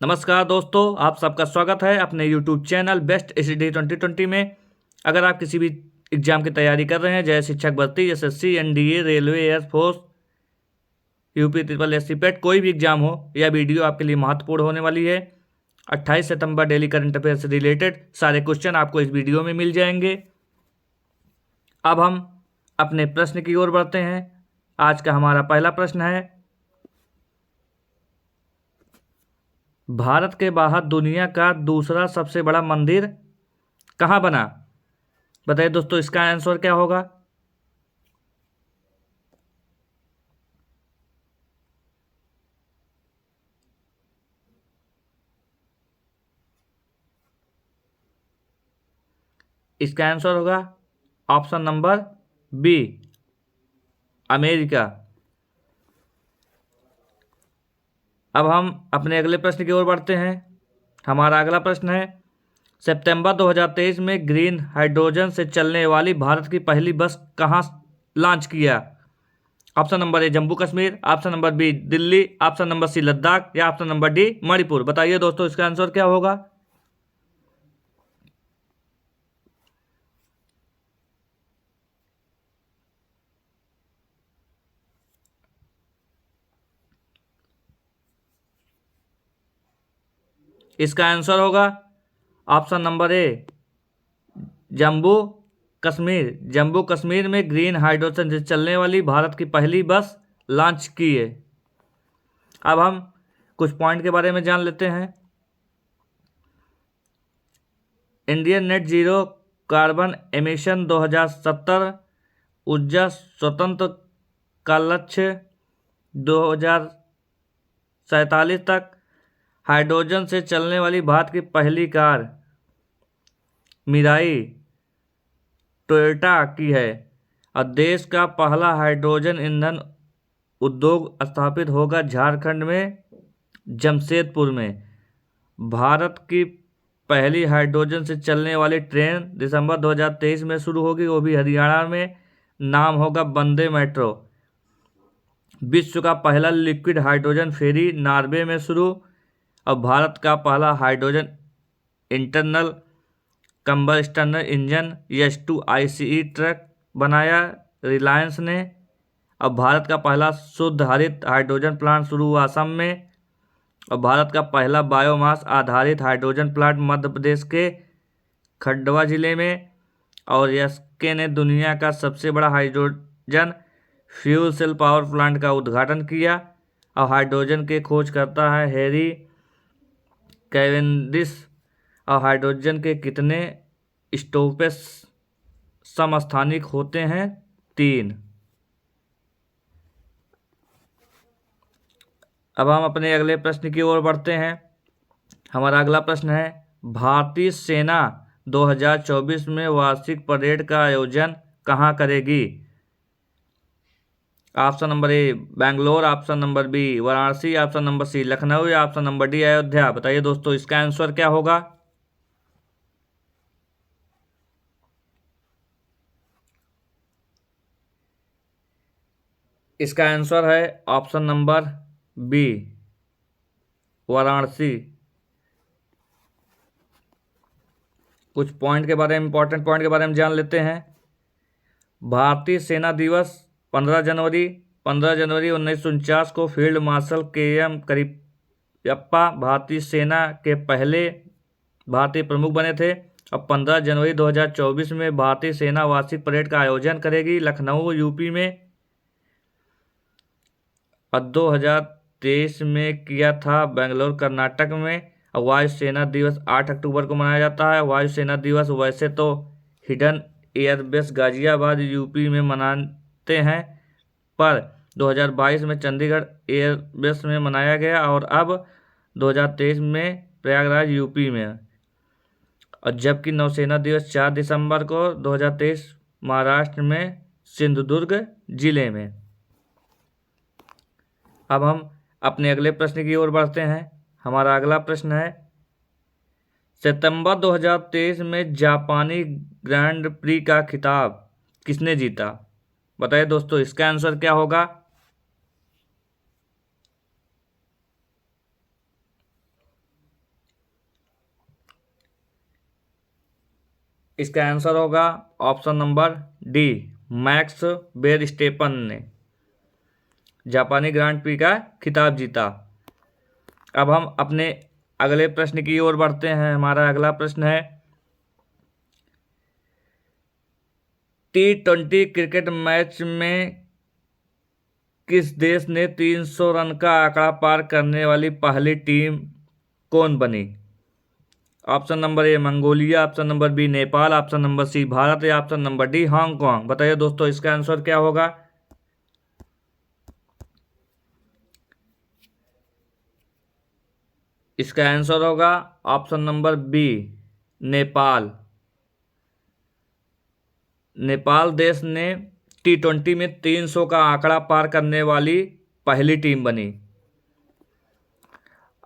नमस्कार दोस्तों, आप सबका स्वागत है अपने YouTube चैनल बेस्ट एसडी 2020 में। अगर आप किसी भी एग्जाम की तैयारी कर रहे हैं, जैसे शिक्षक भर्ती, SSC, NDA, railway, air force, UP triple SC पेट, कोई भी एग्जाम हो, यह वीडियो आपके लिए महत्वपूर्ण होने वाली है। 28 सितंबर डेली करंट अफेयर से रिलेटेड सारे क्वेश्चन आपको इस वीडियो में मिल जाएंगे। अब हम अपने प्रश्न की ओर बढ़ते हैं। आज का हमारा पहला प्रश्न है, भारत के बाहर दुनिया का दूसरा सबसे बड़ा मंदिर कहाँ बना? बताइए दोस्तों, इसका आंसर क्या होगा? इसका आंसर होगा ऑप्शन नंबर बी, अमेरिका। अब हम अपने अगले प्रश्न की ओर बढ़ते हैं। हमारा अगला प्रश्न है, सितंबर 2023 में ग्रीन हाइड्रोजन से चलने वाली भारत की पहली बस कहाँ लॉन्च किया? Option number A Jammu Kashmir, option number B Delhi, option number C Ladakh या ऑप्शन नंबर डी मणिपुर। बताइए दोस्तों, इसका आंसर क्या होगा? इसका आंसर होगा option number A Jammu Kashmir. Jammu Kashmir में ग्रीन हाइड्रोजन से चलने वाली भारत की पहली बस लॉन्च की है। अब हम कुछ पॉइंट के बारे में जान लेते हैं। Indian net zero carbon emission 2070 ऊर्जा स्वतंत्र का लक्ष्य 2047 तक। हाइड्रोजन से चलने वाली भारत की पहली कार मिराई टोयोटा की है और देश का पहला हाइड्रोजन ईंधन उद्योग स्थापित होगा झारखंड में जमशेदपुर में। भारत की पहली हाइड्रोजन से चलने वाली ट्रेन दिसंबर 2023 में शुरू होगी, वो भी हरियाणा में। नाम होगा वंदे मेट्रो। विश्व का पहला लिक्विड हाइड्रोजन फेरी नॉर्वे में शुरू। और भारत का पहला hydrogen internal combustion engine S2 ICE truck बनाया रिलायंस ने। अब भारत का पहला शुद्ध हरित हाइड्रोजन प्लांट शुरू हुआ असम में। और भारत का पहला बायोमास आधारित हाइड्रोजन प्लांट मध्य प्रदेश के खंडवा जिले में। और यसके ने दुनिया का सबसे बड़ा hydrogen fuel cell power plant का उद्घाटन किया। और हाइड्रोजन के खोज करता है हैरी कैवेंडिश। और हाइड्रोजन के कितने स्टॉपेज समस्थानिक होते हैं? 3। अब हम अपने अगले प्रश्न की ओर बढ़ते हैं। हमारा अगला प्रश्न है, भारतीय सेना 2024 में वार्षिक परेड का आयोजन कहाँ करेगी? Option number A Bangalore, option number B Varanasi, option number C Lucknow या ऑप्शन नंबर डी अयोध्या। बताइए दोस्तों, इसका आंसर क्या होगा? इसका आंसर है ऑप्शन नंबर बी वाराणसी। कुछ पॉइंट के बारे में, इंपॉर्टेंट पॉइंट के बारे में जान लेते हैं। भारतीय सेना दिवस 15 जनवरी 1949 को फील्ड मार्शल KM करियप्पा भारतीय सेना के पहले भारतीय प्रमुख बने थे। अब 15 जनवरी 2024 में भारतीय सेना वार्षिक परेड का आयोजन करेगी लखनऊ यूपी में। और 2023 में किया था बेंगलोर कर्नाटक में। और वायुसेना दिवस 8 अक्टूबर को मनाया जाता है। वायुसेना दिवस वैसे तो हिडन एयरबेस गाजियाबाद यूपी में मनाते हैं, पर 2022 में चंडीगढ़ एयरबेस में मनाया गया और अब 2023 में प्रयागराज यूपी में। और जबकि नौसेना दिवस 4 दिसंबर को 2023 महाराष्ट्र में सिंधुदुर्ग जिले में। अब हम अपने अगले प्रश्न की ओर बढ़ते हैं। हमारा अगला प्रश्न है, सितंबर 2023 में जापानी ग्रैंड प्री का खिताब किसने जीता? बताइए दोस्तों, इसका आंसर क्या होगा? इसका आंसर होगा option number D, max Verstappen ने जापानी ग्रांड प्री का खिताब जीता। अब हम अपने अगले प्रश्न की ओर बढ़ते हैं। हमारा अगला प्रश्न है, T20 क्रिकेट मैच में किस देश ने 300 रन का आंकड़ा पार करने वाली पहली टीम कौन बनी? Option number A Mongolia, option number B Nepal, option number C Bharat या ऑप्शन नंबर डी हांगकांग। बताइए दोस्तों इसका आंसर क्या होगा? इसका आंसर होगा option number B Nepal. Nepal देश ने T20 में 300 का आंकड़ा पार करने वाली पहली टीम बनी।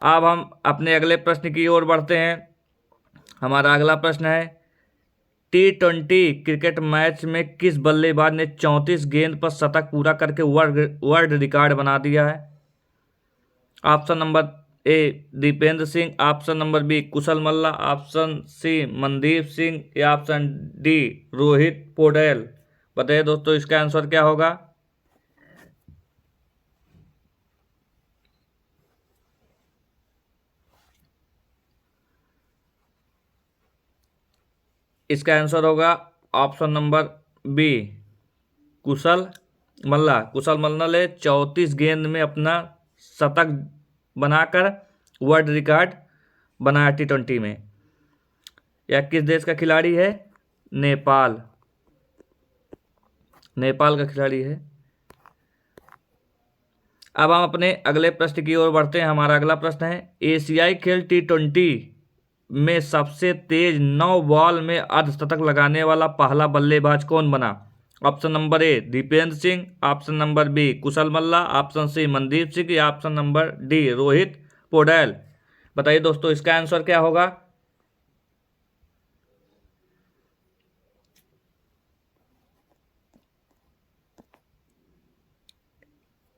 अब हम अपने अगले प्रश्न की ओर बढ़ते हैं। हमारा अगला प्रश्न है, T20 क्रिकेट मैच में किस बल्लेबाज ने 34 गेंद पर शतक पूरा करके वर्ल्ड रिकॉर्ड बना दिया है? Option number A Dipendra Singh, option number B Kushal Malla, option C Mandeep Singh या ऑप्शन डी रोहित पौडेल। बताइए दोस्तों इसका आंसर क्या होगा? इसका आंसर होगा ऑप्शन नंबर बी कुशल मल्ला। कुशल मल्ला ने 34 गेंद में अपना शतक बनाकर वर्ल्ड रिकॉर्ड बनाया T20 में। यह किस देश का खिलाड़ी है? नेपाल, नेपाल का खिलाड़ी है। अब हम अपने अगले प्रश्न की ओर बढ़ते हैं। हमारा अगला प्रश्न है, एशियाई खेल T20 में सबसे तेज 9 बॉल में अर्धशतक लगाने वाला पहला बल्लेबाज कौन बना? Option number A Dipendra Singh, option number B Kushal Malla, option C Mandeep Singh या option number D Rohit Paudel. बताइए दोस्तों इसका आंसर क्या होगा?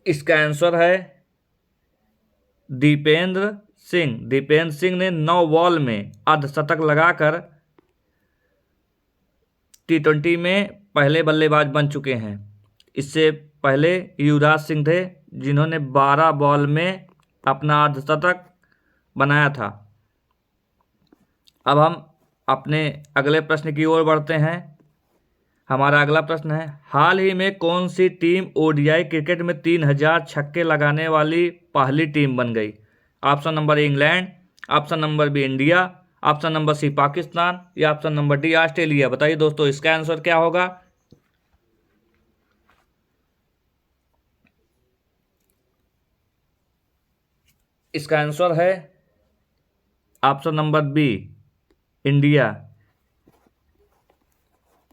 इसका आंसर है दीपेंद्र सिंह। दीपेंद्र सिंह ने 9 बॉल में अर्धशतक लगाकर T20 में पहले बल्लेबाज बन चुके हैं। इससे पहले युवराज सिंह थे जिन्होंने 12 बॉल में अपना अर्धशतक बनाया था। अब हम अपने अगले प्रश्न की ओर बढ़ते हैं। हमारा अगला प्रश्न है, हाल ही में कौन सी टीम ODI क्रिकेट में 3000 छक्के लगाने वाली पहली टीम बन गई? Option number A England, option number B India, option number C Pakistan या ऑप्शन नंबर डी ऑस्ट्रेलिया। बताइए दोस्तों इसका आंसर क्या होगा? इसका आंसर है ऑप्शन नंबर बी इंडिया।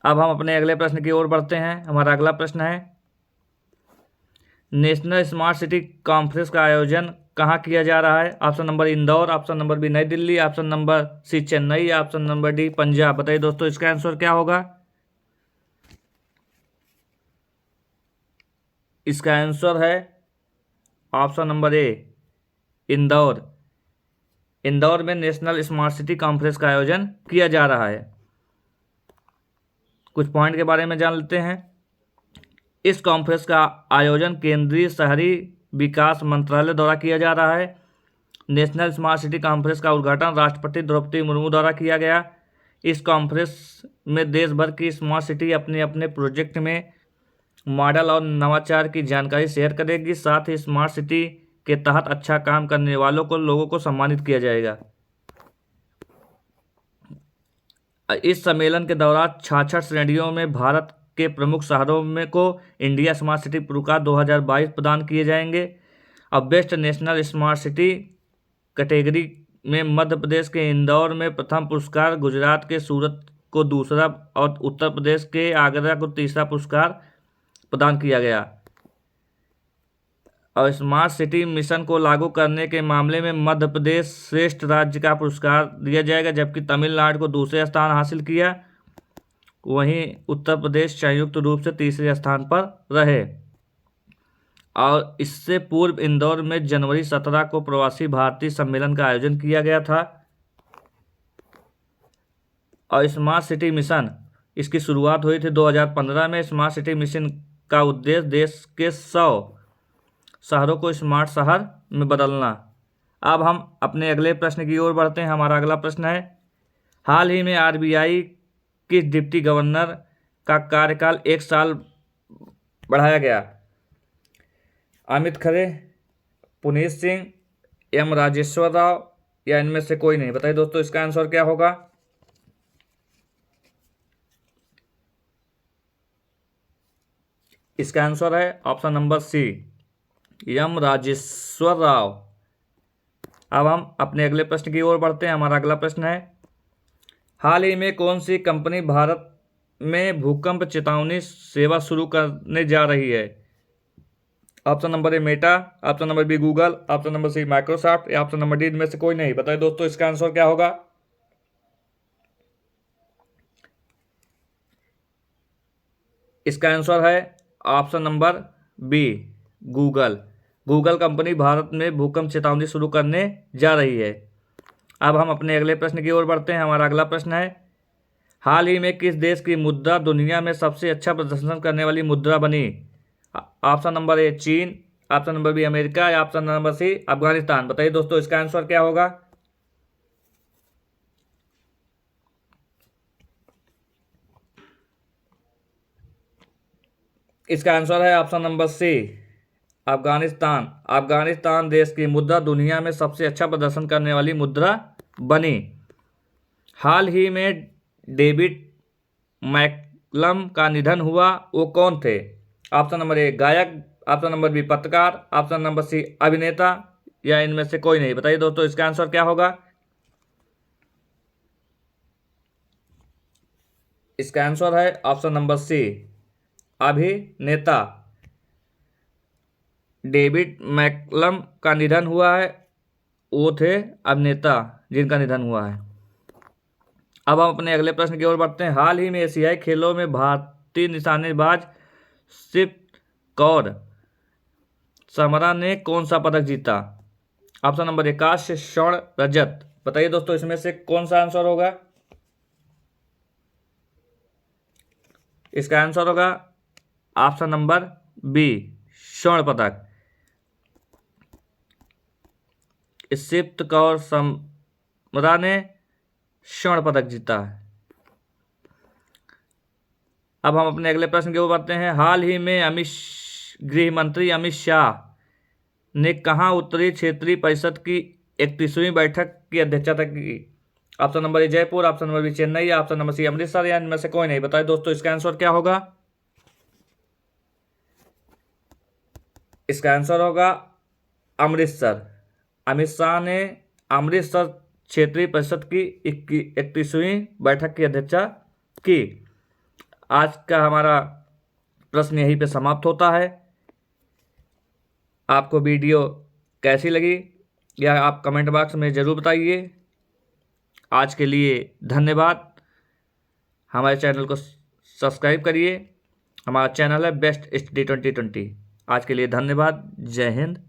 अब हम अपने अगले प्रश्न की ओर बढ़ते हैं। हमारा अगला प्रश्न है, नेशनल स्मार्ट सिटी कॉन्फ्रेंस का आयोजन कहाँ किया जा रहा है? Option number Indore, option number B New Delhi, option number C Chennai, option number D Punjab. बताइए दोस्तों इसका आंसर क्या होगा? इसका आंसर है option number A Indore. Indore में नेशनल स्मार्ट सिटी कॉन्फ्रेंस का आयोजन किया जा रहा है। कुछ पॉइंट के बारे में जान लेते हैं। इस कॉन्फ्रेंस का आयोजन केंद्रीय शहरी विकास मंत्रालय द्वारा किया जा रहा है। नेशनल स्मार्ट सिटी कॉन्फ्रेंस का उद्घाटन राष्ट्रपति द्रौपदी मुर्मू द्वारा किया गया। इस कॉन्फ्रेंस में देश भर की स्मार्ट सिटी अपने अपने प्रोजेक्ट में मॉडल और नवाचार की जानकारी शेयर करेगी। साथ ही स्मार्ट सिटी के तहत अच्छा काम करने वालों को लोगों को सम्मानित किया जाएगा। इस सम्मेलन के दौरान 66 श्रेणियों में भारत के प्रमुख शहरों में को इंडिया स्मार्ट सिटी पुरस्कार 2022 प्रदान किए जाएंगे। अब best national smart city category में मध्य प्रदेश के इंदौर में प्रथम पुरस्कार, गुजरात के सूरत को दूसरा और उत्तर प्रदेश के आगरा को तीसरा पुरस्कार प्रदान किया गया। और स्मार्ट सिटी मिशन को लागू करने के मामले में मध्य प्रदेश श्रेष्ठ राज्य का पुरस्कार दिया जाएगा, जबकि तमिलनाडु को दूसरे स्थान हासिल किया। वहीं उत्तर प्रदेश संयुक्त रूप से तीसरे स्थान पर रहे। और इससे पूर्व इंदौर में जनवरी 17 को प्रवासी भारतीय सम्मेलन का आयोजन किया गया था। और स्मार्ट सिटी मिशन, इसकी शुरुआत हुई थी 2015 में। स्मार्ट सिटी मिशन का उद्देश्य देश के 100 शहरों को स्मार्ट शहर में बदलना। अब हम अपने अगले प्रश्न की ओर बढ़ते हैं। हमारा अगला प्रश्न है, हाल ही में आरबीआई किस डिप्टी गवर्नर का कार्यकाल 1 साल बढ़ाया गया? अमित खरे, पुनीत सिंह, एम राजेश्वर राव या इनमें से कोई नहीं? बताइए दोस्तों इसका आंसर क्या होगा। इसका आंसर है option number C, M Rajeshwar Rao. अब हम अपने अगले प्रश्न की ओर बढ़ते हैं। हमारा अगला प्रश्न है, हाल ही में कौन सी कंपनी भारत में भूकंप चेतावनी सेवा शुरू करने जा रही है? Option number A Meta, option number B Google, option number C Microsoft या ऑप्शन नंबर डी इनमें से कोई नहीं? बताइए दोस्तों इसका आंसर क्या होगा। इसका आंसर है option number B Google. Google company Bharat में भूकंप चेतावनी शुरू करने जा रही है। अब हम अपने अगले प्रश्न की ओर बढ़ते हैं। हमारा अगला प्रश्न है, हाल ही में किस देश की मुद्रा दुनिया में सबसे अच्छा प्रदर्शन करने वाली मुद्रा बनी? ऑप्शन नंबर ए चीन, ऑप्शन नंबर बी अमेरिका या ऑप्शन नंबर सी अफगानिस्तान? बताइए दोस्तों इसका आंसर क्या होगा। इसका आंसर है option number C Afghanistan. Afghanistan देश की मुद्रा दुनिया में सबसे अच्छा प्रदर्शन करने वाली मुद्रा बनी। हाल ही में डेविड मैकलम का निधन हुआ, वो कौन थे? ऑप्शन नंबर ए गायक, ऑप्शन नंबर बी पत्रकार, ऑप्शन नंबर सी अभिनेता या इनमें से कोई नहीं? बताइए दोस्तों इसका आंसर क्या होगा। इसका आंसर है ऑप्शन नंबर सी अभिनेता। डेविड मैकलम का निधन हुआ है, वो थे अभिनेता जिनका निधन हुआ है। अब हम अपने अगले प्रश्न की ओर बढ़ते हैं। हाल ही में एशियाई खेलों में भारतीय निशानेबाज शिव कौर समरा ने कौन सा पदक जीता? ऑप्शन नंबर ए कांस्य, स्वर्ण, रजत? बताइए दोस्तों इसमें से कौन सा आंसर होगा। इसका आंसर होगा ऑप्शन नंबर बी स्वर्ण पदक। शिव कौर समरा ने स्वर्ण पदक जीता है। अब हम अपने अगले प्रश्न की ओर बढ़ते हैं। हाल ही में गृह मंत्री अमित शाह ने कहाँ उत्तरी क्षेत्रीय परिषद की 31वीं बैठक की अध्यक्षता की? Option number A Jaipur, option number B Chennai, option number C Amritsar या इनमें से कोई नहीं? बताइए दोस्तों इसका आंसर क्या होगा। इसका आंसर होगा अमृतसर। अमित शाह ने अमृतसर क्षेत्रीय परिषद की 31वीं बैठक की अध्यक्षता की। आज का हमारा प्रश्न यहीं पे समाप्त होता है। आपको वीडियो कैसी लगी या आप कमेंट बॉक्स में ज़रूर बताइए। आज के लिए धन्यवाद। हमारे चैनल को सब्सक्राइब करिए। हमारा चैनल है बेस्ट स्टडी 2020। आज के लिए धन्यवाद। जय हिंद।